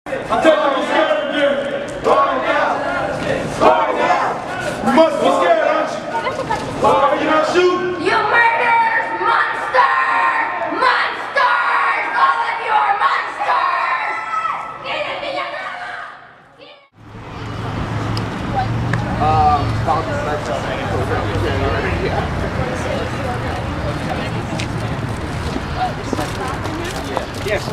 I tell you, be scared again. Going down. Going down. You must be scared, aren't you? Why are you not shooting? You murderers! Monsters! Monsters! All of you are monsters! Yes.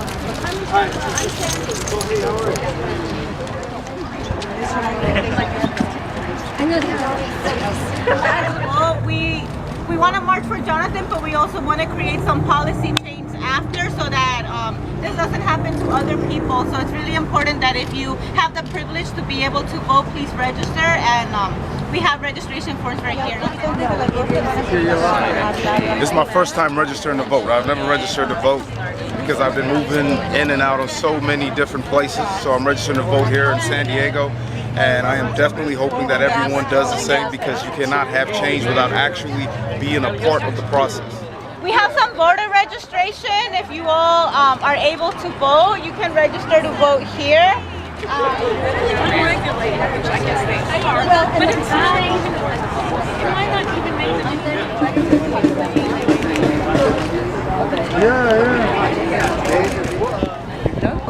Well, we want to march for Jonathan, but we also want to create some policy change after, so that this doesn't happen to other people. So it's really important that if you have the privilege to be able to vote, please register, and we have registration forms right here. This is my first time registering to vote. I've never registered to vote because I've been moving in and out of so many different places. So I'm registering to vote here in San Diego, and I am definitely hoping that everyone does the same, because you cannot have change without actually being a part of the process. We have some voter registration. If you all are able to vote, you can register to vote here.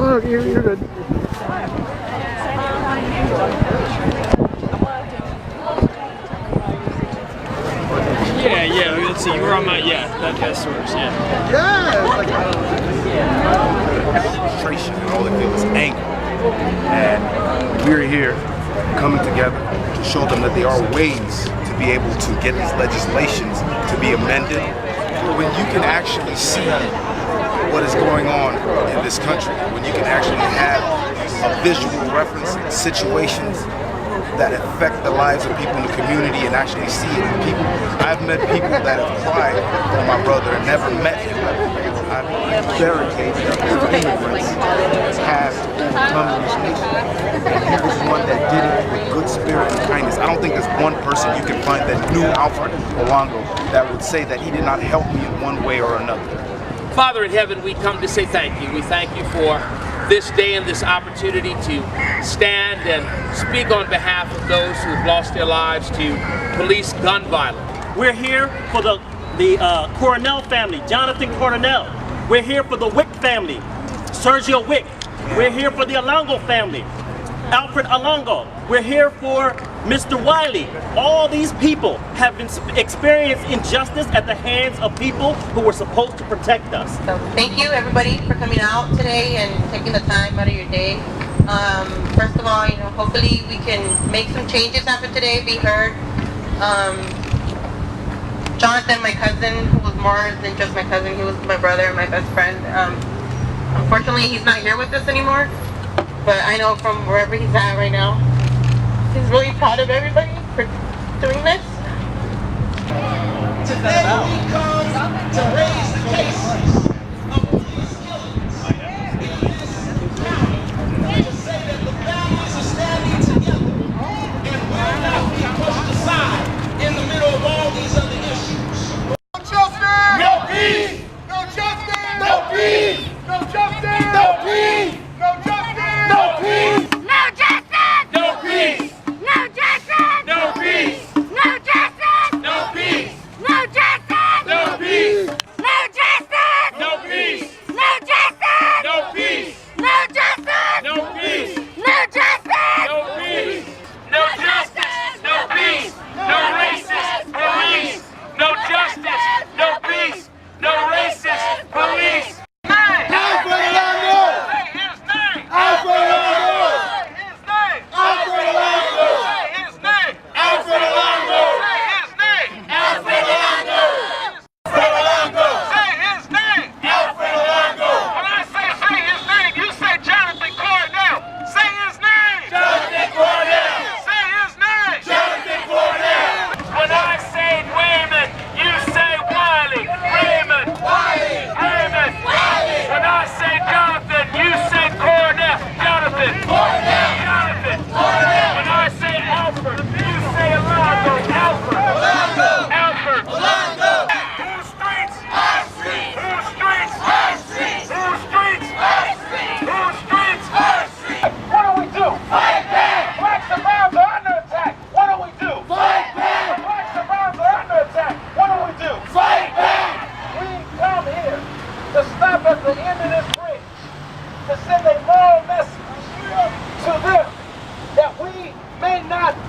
Oh, you're good. Yeah, let's see, you were on my, that source, Frustration, and all they feel is anger. And we're here coming together to show them that there are ways to be able to get these legislations to be amended. When you can actually see what is going on in this country, when you can actually have a visual reference in situations that affect the lives of people in the community, and actually see it in people. I've met people that have cried for my brother and never met him. I've barricaded immigrants have overcome this nation. And he was one that did it with good spirit and kindness. I don't think there's one person you can find that knew Alfred Olongo that would say that he did not help me in one way or another. Father in heaven, we come to say thank you. We thank you for this day and this opportunity to stand and speak on behalf of those who have lost their lives to police gun violence. We're here for the Coronel family, Jonathon Coronel. We're here for the Wick family, Sergio Wick. We're here for the Olongo family, Alfred Olongo. We're here for Mr. Wiley. All these people have been experienced injustice at the hands of people who were supposed to protect us. So thank you everybody for coming out today and taking the time out of your day. First of all, hopefully we can make some changes happen today, be heard. Jonathan, my cousin, who was more than just my cousin, he was my brother and my best friend. Unfortunately, he's not here with us anymore, but I know from wherever he's at right now, he's really proud of everybody for doing this. Today we come to raise the case of police killings in this town, to say that the families are standing together and will not be pushed aside in the middle of all these other issues. No justice! No peace! No justice! No peace! No justice! No peace! No justice! No peace! No justice! No peace! No justice! No peace! No justice! No peace! No justice! No peace! No justice! No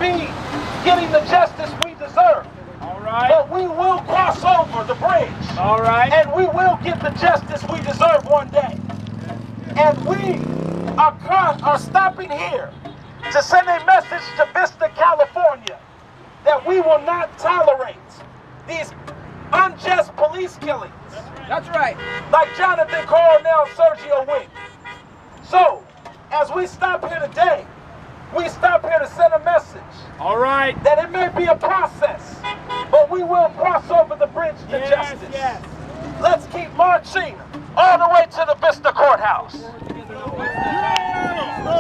be getting the justice we deserve. All right. But we will cross over the bridge. All right. And we will get the justice we deserve one day. And we are stopping here to send a message to Vista, California, that we will not tolerate these unjust police killings. That's right. Like Jonathon Coronel, Sergio Wick. So, as we stop here today, we stop here to send a message. All right. That it may be a process, but we will cross over the bridge to justice. Yes. Let's keep marching all the way to the Vista courthouse.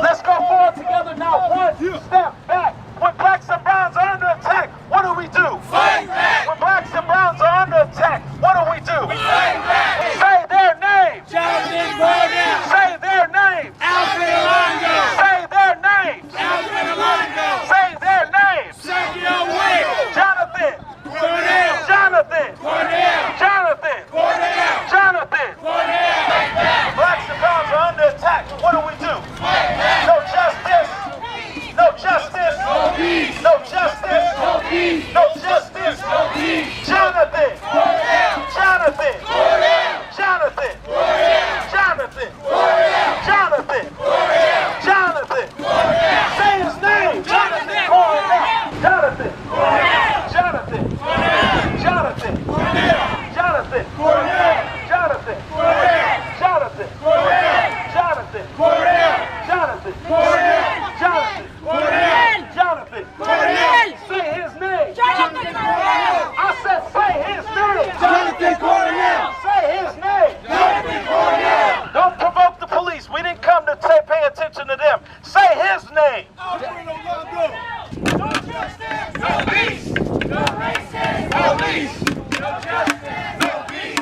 Let's go forward together now. One step back. When blacks and browns are under attack, what do we do? Fight back. When blacks and browns are under attack, what do we do? We fight back. Say their names. Jonathon Coronel. Say their names. Alfred Alongo. Say their names. Alfred Alongo. Say their names. Sergio Wick. Jonathan. Coronel. Jonathan. Coronel. Jonathan. Coronel. Jonathan. Coronel. Blacks and browns are under attack. What do we do? No justice. No justice. No peace. No justice. No peace. No justice. No peace. Jonathan. Coronel. Jonathan. Coronel. Jonathan. Coronel. Jonathan. Coronel. Jonathan. Coronel. Jonathan. Coronel. Say his name. Jonathan. Coronel. Jonathan. Coronel. Jonathan. Coronel. Jonathan. Coronel. Jonathan. Coronel. Jonathan. Coronel. Jonathan. Coronel. Jonathan. Coronel. Jonathan. Coronel. Jonathan. Coronel. Jonathan. Coronel. Say his name. Jonathan Coronel. I said say his name. Jonathan Coronel. Say his name. Jonathan Coronel. Don't provoke the police. We didn't come to pay attention to them. Say his name. Alfred Alongo. No justice. No peace. No racist police. No justice. No peace.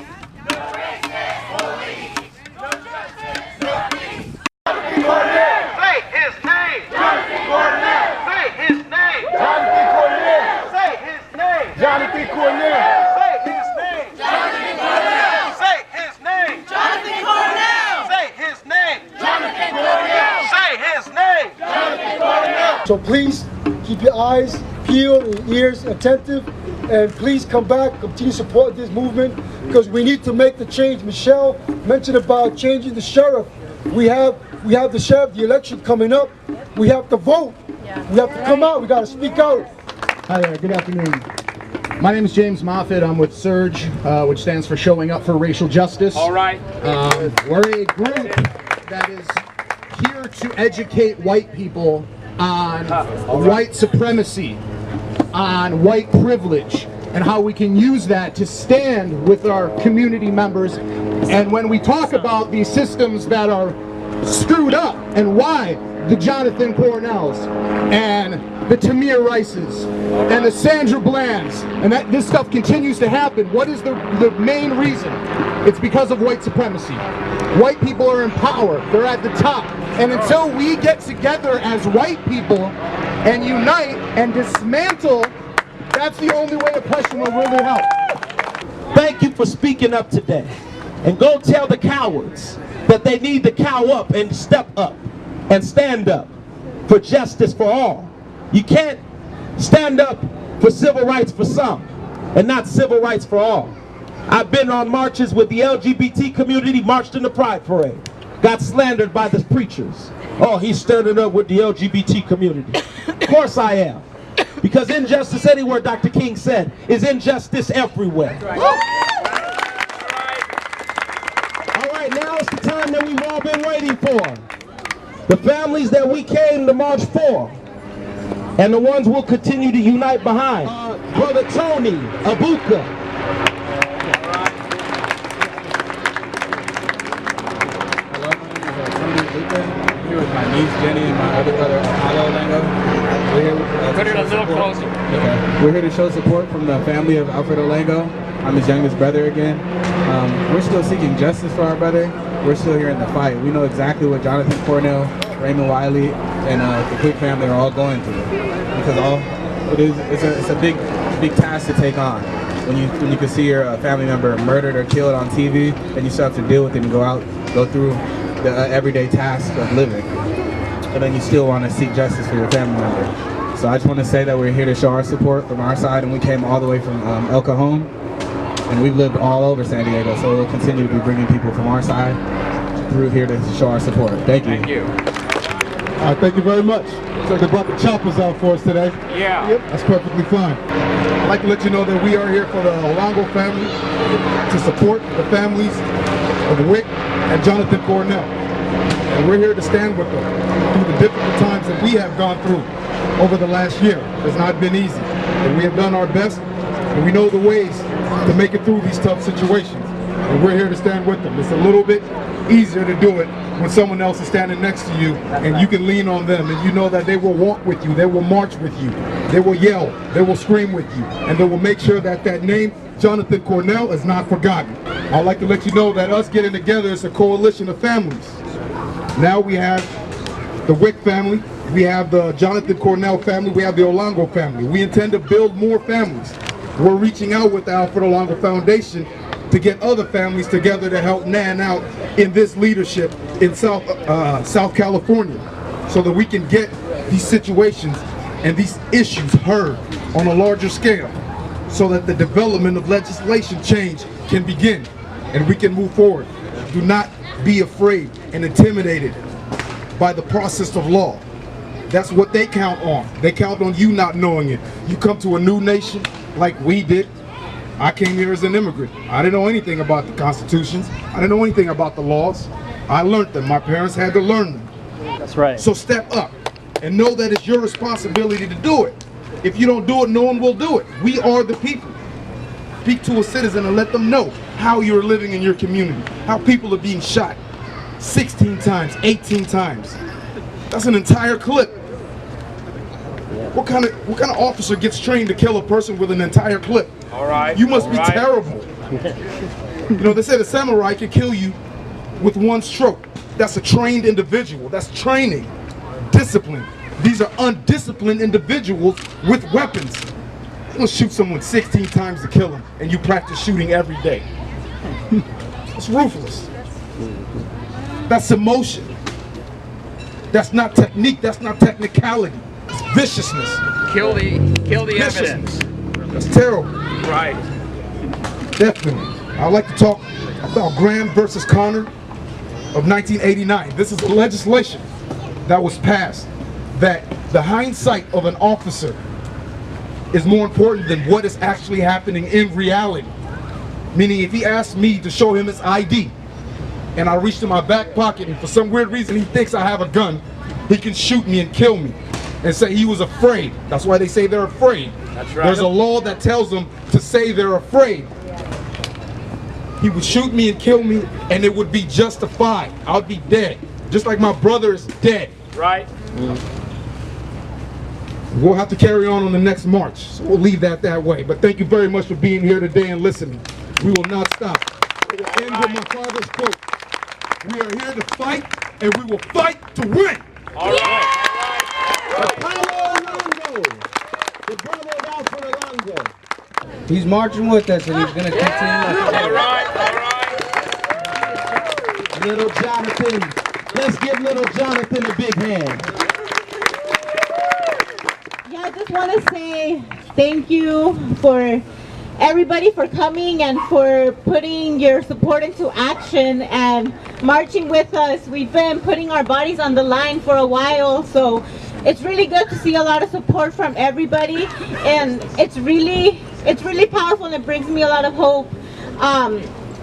No racist police. No justice. No peace. Jonathan Coronel. Say his name. Jonathan Coronel. Say his name. Jonathan Coronel. Say his name. Jonathan Coronel. Say his name. Jonathan Coronel. Say his name. Jonathan Coronel. Say his name. Jonathan Coronel. Say his name. Jonathan Coronel. So please keep your eyes peeled and ears attentive, and please come back, continue to support this movement, because we need to make the change. Michelle mentioned about changing the sheriff. We have the sheriff, the election coming up. We have to vote. We have to come out. We got to speak out. Hi there, good afternoon. My name is James Moffitt. I'm with SURGE, which stands for Showing Up for Racial Justice. All right. We're a group that is here to educate white people on white supremacy, on white privilege, and how we can use that to stand with our community members. And when we talk about these systems that are screwed up, and why the Jonathon Coronels and the Tamir Rices and the Sandra Blands, and that this stuff continues to happen, what is the main reason? It's because of white supremacy. White people are in power, they're at the top, and until we get together as white people and unite and dismantle, that's the only way oppression will really help. Thank you for speaking up today. And go tell the cowards that they need to cow up and step up and stand up for justice for all. You can't stand up for civil rights for some and not civil rights for all. I've been on marches with the LGBT community, marched in the Pride Parade. Got slandered by the preachers. Oh, he's standing up with the LGBT community. Of course I am. Because injustice anywhere, Dr. King said, is injustice everywhere. All right, now is the time that we've all been waiting for. The families that we came to march for, and the ones we'll continue to unite behind. Brother Tony Abuka. Here with my niece Jenny and my other brother Apollo Lango. We're here Put it a little closer. Okay. We're here to show support from the family of Alfredo Lango. I'm his youngest brother again. We're still seeking justice for our brother. We're still here in the fight. We know exactly what Jonathon Coronel, Raymond Wiley, and the Quick family are all going through. Because it's a big task to take on. When you can see your family member murdered or killed on TV, and you still have to deal with it and go through the everyday task of living. And then you still want to seek justice for your family member. So I just want to say that we're here to show our support from our side, and we came all the way from El Cajon, and we've lived all over San Diego, so we'll continue to be bringing people from our side through here to show our support. Thank you. Thank you. Thank you very much. So they brought the choppers out for us today. Yeah. Yep, that's perfectly fine. I'd like to let you know that we are here for the Olango family to support the families of Wick and Jonathon Coronel. And we're here to stand with them through the difficult times that we have gone through over the last year. It's not been easy, but we have done our best, and we know the ways to make it through these tough situations. And we're here to stand with them. It's a little bit easier to do it when someone else is standing next to you and you can lean on them, and you know that they will walk with you, they will march with you, they will yell, they will scream with you, and they will make sure that that name, Jonathon Coronel, is not forgotten. I'd like to let you know that us getting together is a coalition of families. Now we have the Wick family, we have the Jonathon Coronel family, we have the Olango family. We intend to build more families. We're reaching out with the Alfred Olango Foundation to get other families together to help Nan out in this leadership in South California, so that we can get these situations and these issues heard on a larger scale, so that the development of legislation change can begin and we can move forward. Do not be afraid and intimidated by the process of law. That's what they count on. They count on you not knowing it. You come to a new nation like we did. I came here as an immigrant. I didn't know anything about the constitutions. I didn't know anything about the laws. I learned them. My parents had to learn them. That's right. So step up and know that it's your responsibility to do it. If you don't do it, no one will do it. We are the people. Speak to a citizen and let them know how you're living in your community, how people are being shot 16 times, 18 times. That's an entire clip. What kind of officer gets trained to kill a person with an entire clip? All right. You must be terrible. You know, they say the samurai can kill you with one stroke. That's a trained individual. That's training, discipline. These are undisciplined individuals with weapons. You don't shoot someone 16 times to kill them, and you practice shooting every day. It's ruthless. That's emotion. That's not technique. That's not technicality. It's viciousness. Kill the evidence. That's terrible. Right. Definitely. I'd like to talk about Graham versus Connor of 1989. This is a legislation that was passed that the hindsight of an officer is more important than what is actually happening in reality. Meaning, if he asked me to show him his ID and I reached in my back pocket and for some weird reason he thinks I have a gun, he can shoot me and kill me and say he was afraid. That's why they say they're afraid. That's right. There's a law that tells them to say they're afraid. He would shoot me and kill me, and it would be justified. I'd be dead. Just like my brother is dead. Right. We'll have to carry on the next march, so we'll leave that way. But thank you very much for being here today and listening. We will not stop. We will end with my father's quote. We are here to fight, and we will fight to win. All right. The power of Olango. The brother of Alfred Olango. He's marching with us, and he's going to continue. All right. Little Jonathon. Let's give little Jonathon a big hand. Yeah, I just want to say thank you for everybody for coming and for putting your support into action and marching with us. We've been putting our bodies on the line for a while, so it's really good to see a lot of support from everybody, and it's really powerful, and it brings me a lot of hope.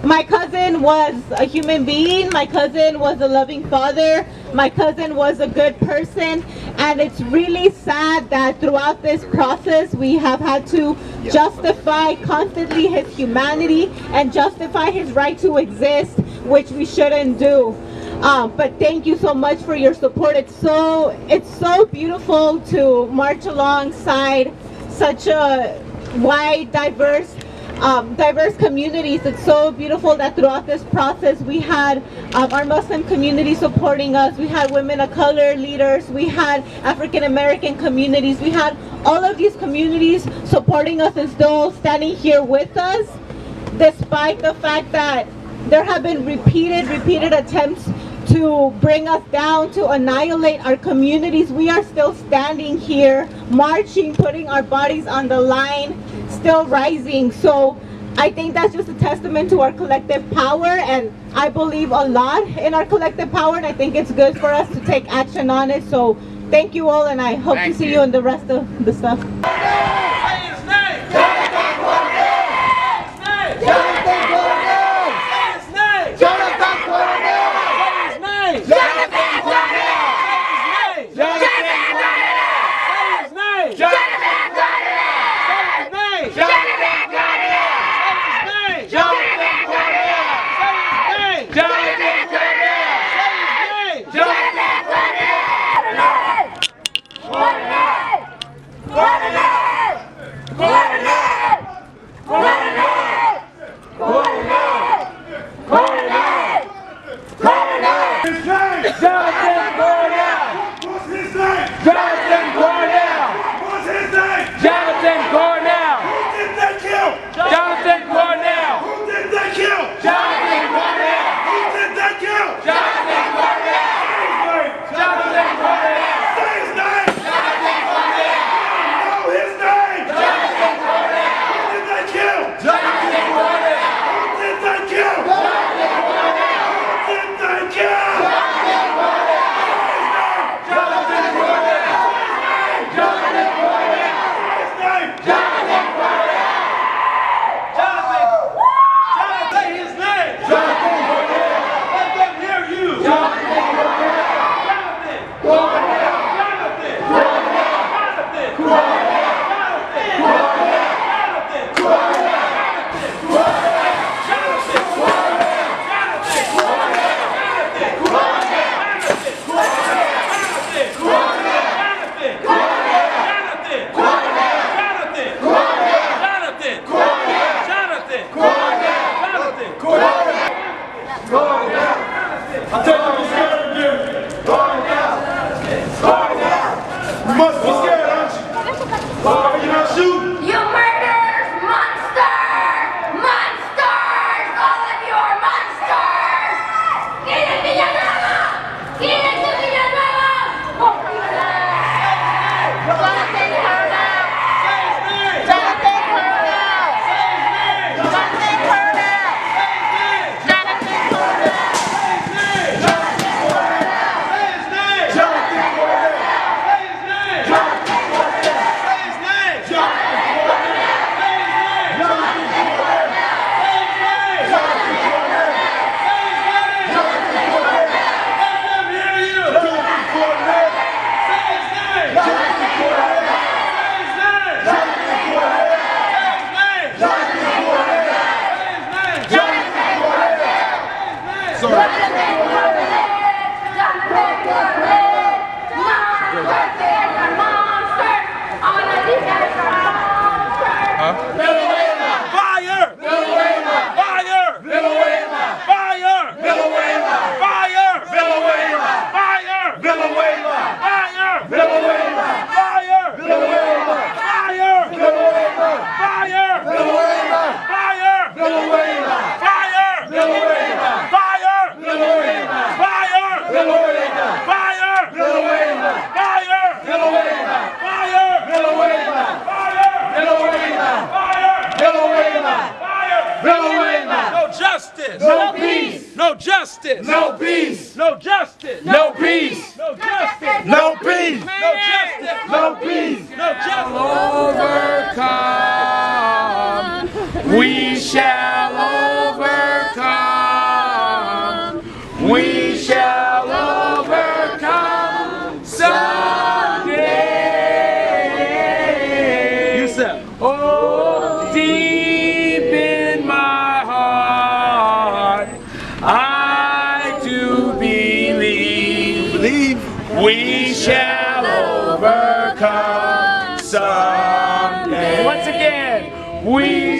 My cousin was a human being. My cousin was a loving father. My cousin was a good person, and it's really sad that throughout this process we have had to justify constantly his humanity and justify his right to exist, which we shouldn't do. But thank you so much for your support. It's so beautiful to march alongside such a wide, diverse communities. It's so beautiful that throughout this process we had our Muslim community supporting us, we had women of color leaders, we had African American communities, we had all of these communities supporting us and still standing here with us, despite the fact that there have been repeated attempts to bring us down, to annihilate our communities, we are still standing here, marching, putting our bodies on the line, still rising. So I think that's just a testament to our collective power, and I believe a lot in our collective power, and I think it's good for us to take action on it. So thank you all, and I hope to see you in the rest of the stuff. No peace. No justice. No peace. No justice. No peace. No justice. No peace. No justice. No peace. No justice. Overcome. We shall overcome. We shall overcome someday. You said. Oh, deep in my heart, I do believe we shall overcome someday. Once again, we